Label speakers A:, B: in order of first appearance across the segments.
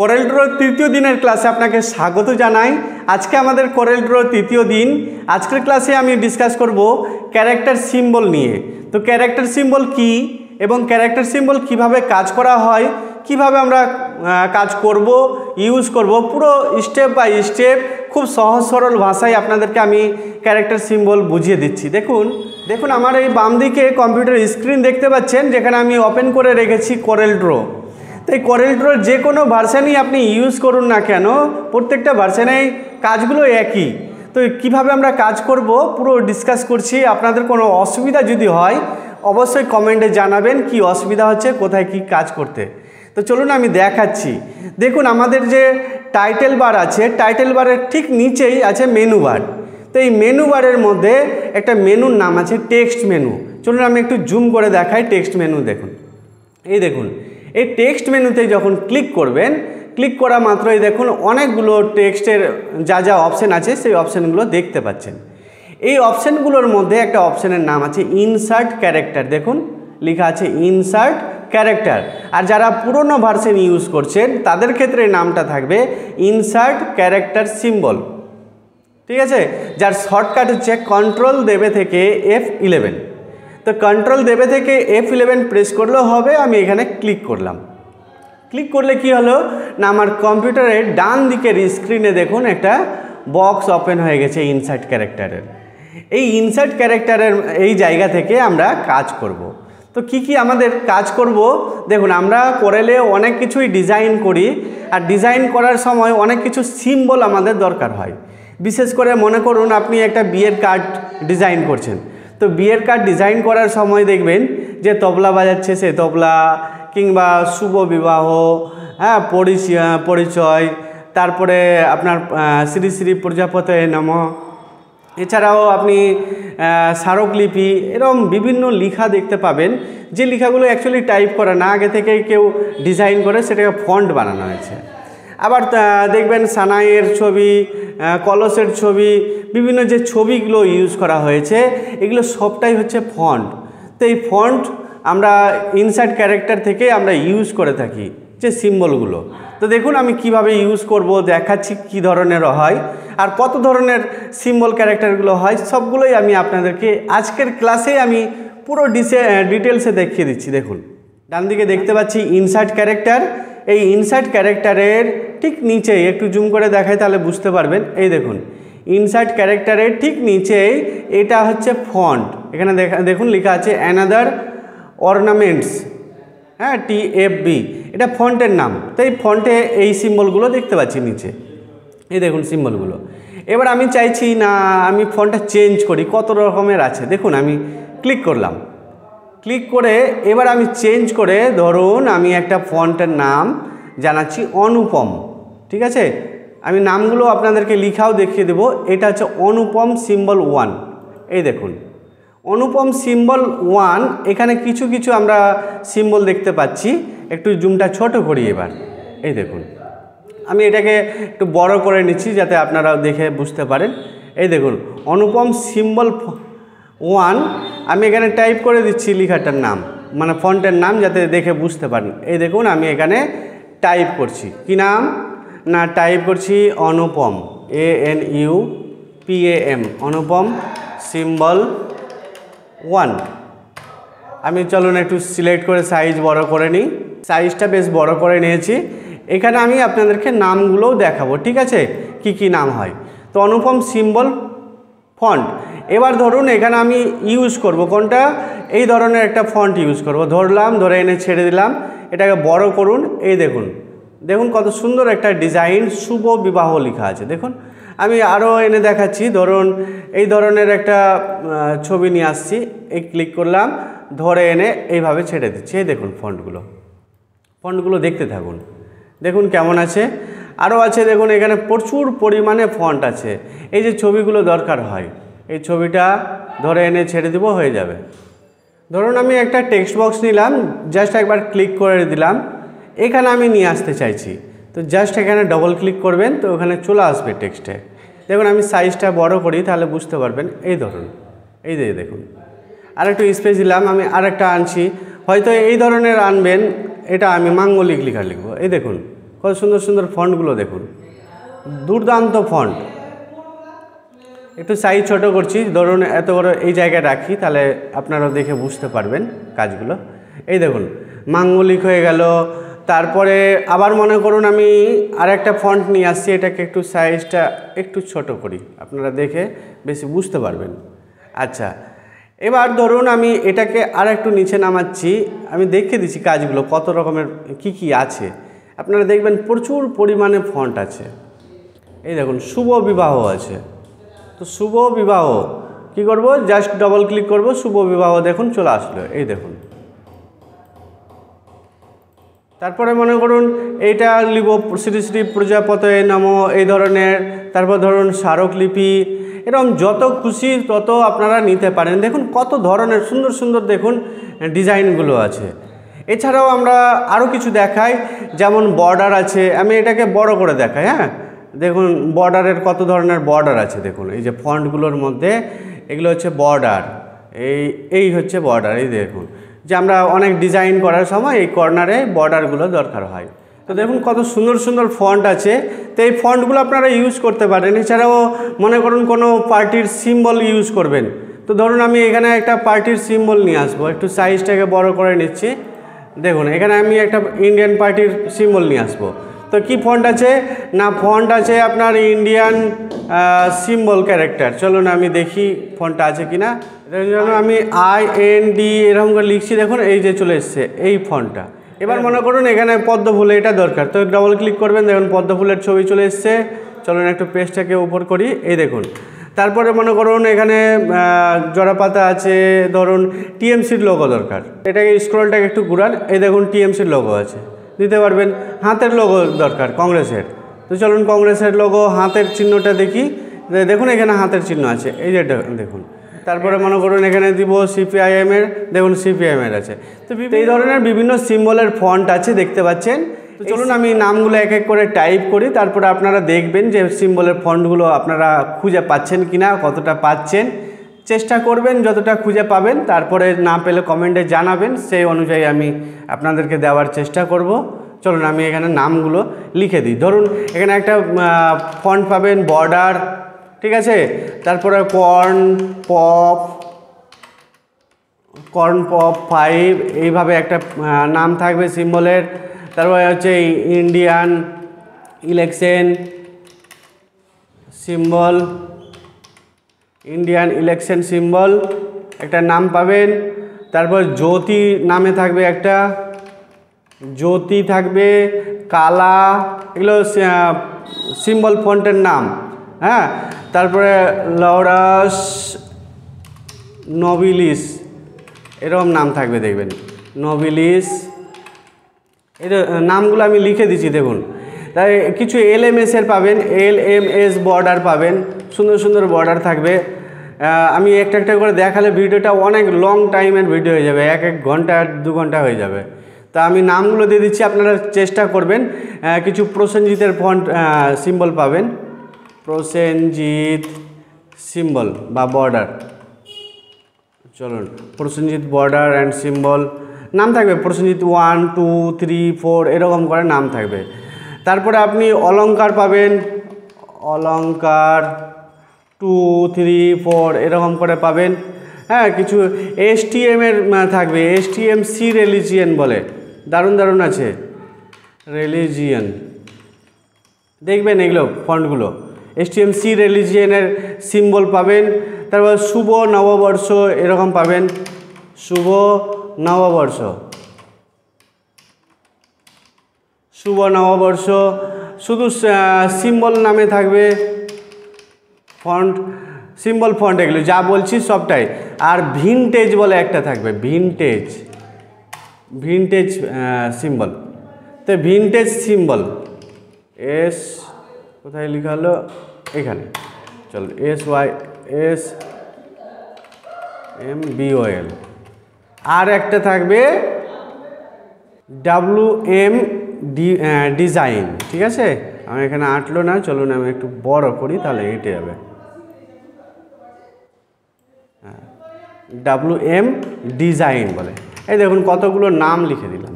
A: Corel draw তৃতীয় দিনের ক্লাসে আপনাকে স্বাগত জানাই। আজকে আমাদের কোরেল ড্র তৃতীয় দিন। আজকের ক্লাসে আমি ডিসকাস করব ক্যারেক্টার সিম্বল নিয়ে। তো ক্যারেক্টার সিম্বল কি এবং ক্যারেক্টার সিম্বল কিভাবে কাজ করা হয়, কিভাবে আমরা কাজ করব, ইউজ করব, পুরো স্টেপ বাই স্টেপ খুব সহজ সরল ভাষায় আপনাদেরকে আমি ক্যারেক্টার সিম্বল বুঝিয়ে দিচ্ছি। দেখুন আমার এই বাম দিকে কম্পিউটার স্ক্রিন দেখতে পাচ্ছেন, যেখানে আমি ওপেন করে রেখেছি কোরেল ড্র। তো এই কোরেল ড্রর যে কোনো ভার্সানই আপনি ইউজ করুন না কেন, প্রত্যেকটা ভার্সানেই কাজগুলো একই। তো কিভাবে আমরা কাজ করব পুরো ডিসকাস করছি। আপনাদের কোনো অসুবিধা যদি হয় অবশ্যই কমেন্টে জানাবেন কি অসুবিধা হচ্ছে, কোথায় কি কাজ করতে। তো চলুন আমি দেখাচ্ছি। দেখুন আমাদের যে টাইটেল বার আছে, টাইটেল বারের ঠিক নিচেই আছে মেনু বার। তো এই মেনু বারের মধ্যে একটা মেনুর নাম আছে টেক্সট মেনু। চলুন আমি একটু জুম করে দেখাই টেক্সট মেনু। দেখুন এই টেক্সট মেনুতে যখন ক্লিক করবেন, ক্লিক করা মাত্রই দেখুন অনেকগুলো টেক্সটের যা অপশান আছে সেই অপশানগুলো দেখতে পাচ্ছেন। এই অপশানগুলোর মধ্যে একটা অপশানের নাম আছে ইনসার্ট ক্যারেক্টার। দেখুন লেখা আছে ইনসার্ট ক্যারেক্টার। আর যারা পুরনো ভার্সন ইউজ করছেন তাদের ক্ষেত্রে নামটা থাকবে ইনসার্ট ক্যারেক্টার সিম্বল। ঠিক আছে, যার শর্টকাট হচ্ছে কন্ট্রোল দেবে থেকে F11। তো কন্ট্রোল দেবে থেকে F11 প্রেস করলেও হবে। আমি এখানে ক্লিক করলাম। ক্লিক করলে কি হলো না, আমার কম্পিউটারের ডান দিকের স্ক্রিনে দেখুন একটা বক্স ওপেন হয়ে গেছে ইনসার্ট ক্যারেক্টারের। এই ইনসার্ট ক্যারেক্টারের এই জায়গা থেকে আমরা কাজ করব। তো কি আমাদের কাজ করব, দেখুন আমরা কোরেলে অনেক কিছুই ডিজাইন করি, আর ডিজাইন করার সময় অনেক কিছু সিম্বল আমাদের দরকার হয়। বিশেষ করে মনে করুন আপনি একটা বিয়ের কার্ড ডিজাইন করছেন। তো বিয়ের কার্ড ডিজাইন করার সময় দেখবেন যে তবলা বাজাচ্ছে সে তবলা, কিংবা শুভ বিবাহ, পরিচয়, তারপরে আপনার শ্রী শ্রী প্রজাপতি নমঃ, এছাড়াও আপনি স্মারকলিপি, এরকম বিভিন্ন লেখা দেখতে পাবেন যে লেখাগুলো অ্যাকচুয়ালি টাইপ করা না, আগে থেকেই কেউ ডিজাইন করে সেটাকে ফন্ট বানানো হয়েছে। আবার দেখবেন সানাইয়ের ছবি, কলসের ছবি, বিভিন্ন যে ছবিগুলো ইউজ করা হয়েছে এগুলো সবটাই হচ্ছে ফন্ট। তো এই ফন্ট আমরা ইনসার্ট ক্যারেক্টার থেকে আমরা ইউজ করে থাকি যে সিম্বলগুলো। তো দেখুন আমি কিভাবে ইউজ করব দেখাচ্ছি, কি ধরনের হয় আর কত ধরনের সিম্বল ক্যারেক্টারগুলো হয় সবগুলোই আমি আপনাদেরকে আজকের ক্লাসে আমি পুরো ডিটেলসে দেখিয়ে দিচ্ছি। দেখুন ডান দিকে দেখতে পাচ্ছি ইনসার্ট ক্যারেক্টার। এই ইনসার্ট ক্যারেক্টারের ঠিক নিচে একটু জুম করে দেখাই তাহলে বুঝতে পারবেন। এই দেখুন ইনসার্ট ক্যারেক্টারের ঠিক নিচেই এটা হচ্ছে ফন্ট। এখানে দেখুন লেখা আছে অ্যানাদার অর্নামেন্টস, TFB, এটা ফন্টের নাম। তো এই ফন্টে এই সিম্বলগুলো দেখতে পাচ্ছি নিচে। এই দেখুন সিম্বলগুলো। এবার আমি চাইছি না আমি ফন্টটা চেঞ্জ করি, কত রকমের আছে। দেখুন আমি ক্লিক করলাম, ক্লিক করে এবার আমি চেঞ্জ করে ধরুন আমি একটা ফন্টের নাম জানাচ্ছি অনুপম। ঠিক আছে, আমি নামগুলো আপনাদেরকে লিখাও দেখিয়ে দেবো। এটা হচ্ছে অনুপম সিম্বল 1। এই দেখুন অনুপম সিম্বল 1, এখানে কিছু আমরা সিম্বল দেখতে পাচ্ছি। একটু জুমটা ছোট করি এবার। এই দেখুন আমি এটাকে একটু বড় করে নিচ্ছি যাতে আপনারা দেখে বুঝতে পারেন। এই দেখুন অনুপম সিম্বল 1, আমি এখানে টাইপ করে দিচ্ছি লেখাটার নাম, মানে ফন্টের নাম, যাতে দেখে বুঝতে পারেন। এই দেখুন আমি এখানে টাইপ করছি, কি নাম না টাইপ করছি অনুপম, ANUPAM, অনুপম সিম্বল 1। আমি চলুন একটু সিলেক্ট করে সাইজ বড় করে নিই। সাইজটা বেশ বড় করে নিয়েছি। এখানে আমি আপনাদেরকে নামগুলোও দেখাবো, ঠিক আছে, কি নাম হয়। তো অনুপম সিম্বল ফন্ট। এবার ধরুন এখানে আমি ইউজ করব কোনটা, এই ধরনের একটা ফন্ট ইউজ করব। ধরে এনে ছেড়ে দিলাম, এটাকে বড় করুন। এই দেখুন কত সুন্দর একটা ডিজাইন, শুভ বিবাহ লেখা আছে। দেখুন আমি আরও এনে দেখাচ্ছি। ধরুন এই ধরনের একটা ছবি নিয়ে আসছি, এই ক্লিক করলাম, ধরে এনে এইভাবে ছেড়ে দিচ্ছি। এই দেখুন ফন্টগুলো দেখতে থাকুন, দেখুন কেমন আছে। আরও আছে দেখুন এখানে প্রচুর পরিমাণে ফন্ট আছে। এই যে ছবিগুলো দরকার হয়, এই ছবিটা ধরে এনে ছেড়ে দেবো, হয়ে যাবে। ধরুন আমি একটা টেক্সট বক্স নিলাম, জাস্ট একবার ক্লিক করে দিলাম, এখানে আমি নিয়ে আসতে চাইছি। তো জাস্ট এখানে ডবল ক্লিক করবেন, তো ওখানে চলে আসবে টেক্সটে। দেখুন আমি সাইজটা বড় করি তাহলে বুঝতে পারবেন। এই ধরুন দেখুন আর একটু স্পেস দিলাম, আমি আরেকটা আনছি, হয়তো এই ধরনের আনবেন, এটা আমি মাঙ্গলিক লেখা লিখব। এই দেখুন কত সুন্দর সুন্দর ফন্টগুলো দেখুন, দুর্দান্ত ফন্ট। একটু সাইজ ছোট করছি, ধরুন এত বড় এই জায়গায় রাখি, তাহলে আপনারাও দেখে বুঝতে পারবেন কাজগুলো। এই দেখুন মাঙ্গলিক হয়ে গেল। তারপরে আবার মনে করুন আমি আরেকটা ফন্ট নিয়ে আসছি, এটাকে একটু সাইজটা একটু ছোট করি, আপনারা দেখে বেশি বুঝতে পারবেন। আচ্ছা, এবার ধরুন আমি এটাকে আর একটু নিচে নামাচ্ছি, আমি দেখিয়ে দিচ্ছি কাজগুলো কত রকমের কি আছে। আপনারা দেখবেন প্রচুর পরিমাণে ফন্ট আছে। এই দেখুন শুভ বিবাহ আছে, তো শুভ বিবাহ কি করব, জাস্ট ডবল ক্লিক করব, শুভ বিবাহ দেখুন চলে আসলো, এই দেখুন। তারপরে মনে করুন এইটা লিব শ্রী শ্রী প্রজাপতয়ে নমঃ, এই ধরনের। তারপর ধরুন স্মারকলিপি, এরকম যত খুশি তত আপনারা নিতে পারেন। দেখুন কত ধরনের সুন্দর সুন্দর দেখুন ডিজাইনগুলো আছে। এছাড়াও আমরা আরও কিছু দেখাই, যেমন বর্ডার আছে। আমি এটাকে বড় করে দেখাই। হ্যাঁ, দেখুন বর্ডারের কত ধরনের বর্ডার আছে। দেখুন এই যে ফন্টগুলোর মধ্যে এগুলো হচ্ছে বর্ডার, এই হচ্ছে বর্ডার। এই দেখুন যে আমরা অনেক ডিজাইন করার সময় এই কর্নারে বর্ডারগুলো দরকার হয়। তো দেখুন কত সুন্দর সুন্দর ফন্ট আছে। তো এই ফন্টগুলো আপনারা ইউজ করতে পারেন। এছাড়াও মনে করুন কোনো পার্টির সিম্বল ইউজ করবেন, তো ধরুন আমি এখানে একটা পার্টির সিম্বল নিয়ে আসবো, একটু সাইজটাকে বড় করে নিচ্ছি। দেখুন এখানে আমি একটা ইন্ডিয়ান পার্টির সিম্বল নিয়ে আসবো। তো কি ফন্ট আছে না, ফন্ট আছে আপনার ইন্ডিয়ান সিম্বল ক্যারেক্টার। চলুন আমি দেখি ফন্টটা আছে কি না। এর জন্য আমি IND এরকম করে লিখছি, দেখুন এই যে চলে এসছে এই ফন্টটা। এবার মনে করুন এখানে পদ্ম ফুল এটা দরকার, তো ডবল ক্লিক করবেন, দেখুন পদ্ম ফুলের ছবি চলে এসছে। চলুন একটু পেজটাকে উপর করি, এই দেখুন। তারপরে মনে করুন এখানে জড়াপাতা আছে, ধরুন TMCর লোগো দরকার, এটাকে স্ক্রলটাকে একটু ঘুরান, এই দেখুন TMCর লোগো আছে, দিতে পারবেন। হাতের লোগো দরকার কংগ্রেসের, তো চলুন কংগ্রেসের লোগো হাতের চিহ্নটা দেখি। দেখুন এখানে হাতের চিহ্ন আছে, এই যে দেখুন। তারপরে মনে করুন এখানে দিব CPIM এর, দেখুন CPIM এর আছে। তো এই ধরনের বিভিন্ন সিম্বলের ফন্ট আছে, দেখতে পাচ্ছেন। তো চলুন আমি নামগুলো এক এক করে টাইপ করি, তারপরে আপনারা দেখবেন যে সিম্বলের ফন্টগুলো আপনারা খুঁজে পাচ্ছেন কিনা, কতটা পাচ্ছেন। চেষ্টা করবেন যতটা খুঁজে পাবেন, তারপরে না পেলে কমেন্টে জানাবেন, সেই অনুযায়ী আমি আপনাদেরকে দেওয়ার চেষ্টা করব। চলুন আমি এখানে নামগুলো লিখে দিই। ধরুন এখানে একটা ফন্ট পাবেন বর্ডার, ঠিক আছে। তারপরে কর্ন পপ 5, এইভাবে একটা নাম থাকবে সিম্বলের। তারপরে হচ্ছে ইন্ডিয়ান ইলেকশন সিম্বল একটা নাম পাবেন। তারপর জ্যোতি নামে থাকবে একটা, জ্যোতি থাকবে, কালা, এগুলো সিম্বল ফন্টের নাম। হ্যাঁ, তারপরে লরাস নবিলিস এরকম নাম থাকবে, দেখবেন নবিলিস। এই নামগুলো আমি লিখে দিচ্ছি, দেখুন। তাই কিছু LMS এর পাবেন, LMS বর্ডার পাবেন, সুন্দর সুন্দর বর্ডার থাকবে। আমি একটা একটা করে দেখালে ভিডিওটা অনেক লং টাইমের ভিডিও হয়ে যাবে, 1 ঘন্টা 2 ঘন্টা হয়ে যাবে। তা আমি নামগুলো দিয়ে দিচ্ছি, আপনারা চেষ্টা করবেন। কিছু প্রসেনজিতের ফন্ট সিম্বল পাবেন, প্রসেনজিৎ সিম্বল বা বর্ডার। চলুন প্রসেনজিৎ বর্ডার অ্যান্ড সিম্বল নাম থাকবে, প্রসেনজিৎ 1 2 3 4 এরকম করে নাম থাকবে। তারপরে আপনি অলংকার পাবেন, অলংকার 2 3 4 এরকম করে পাবেন। হ্যাঁ, কিছু STM এর থাকবে, STMC রিলিজিয়ন বলে, দারুণ দারুণ আছে রিলিজিয়ন, দেখবেন এগুলো ফন্টগুলো। STMC রিলিজিয়নের সিম্বল পাবেন। তারপর শুভ নববর্ষ এরকম পাবেন, শুভ নববর্ষ শুধু সিম্বল নামে থাকবে ফন্ট, সিম্বল ফন্ট এগুলো যা বলছি সবটাই। আর ভিনটেজ বলে একটা থাকবে, ভিনটেজ সিম্বল। তো ভিনটেজ সিম্বল এস কোথায় লেখা হলো, এখানে চলো SYSMBOL। আর একটা থাকবে WM ডিজাইন, ঠিক আছে। আমি এখানে আঁটলো না, চলুন আমি একটু বড় করি, তাহলে এঁটে যাবে। WM ডিজাইন বলে। এই দেখুন কতগুলো নাম লিখে দিলাম।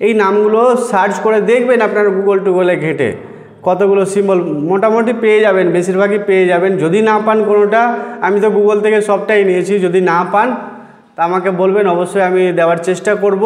A: এই নামগুলো সার্চ করে দেখবেন আপনার গুগলে ঘেঁটে কতগুলো সিম্বল মোটামুটি পেয়ে যাবেন, বেশিরভাগই পেয়ে যাবেন। যদি না পান কোনোটা, আমি তো গুগল থেকে সবটাই নিয়েছি, যদি না পান তা আমাকে বলবেন, অবশ্যই আমি দেওয়ার চেষ্টা করব।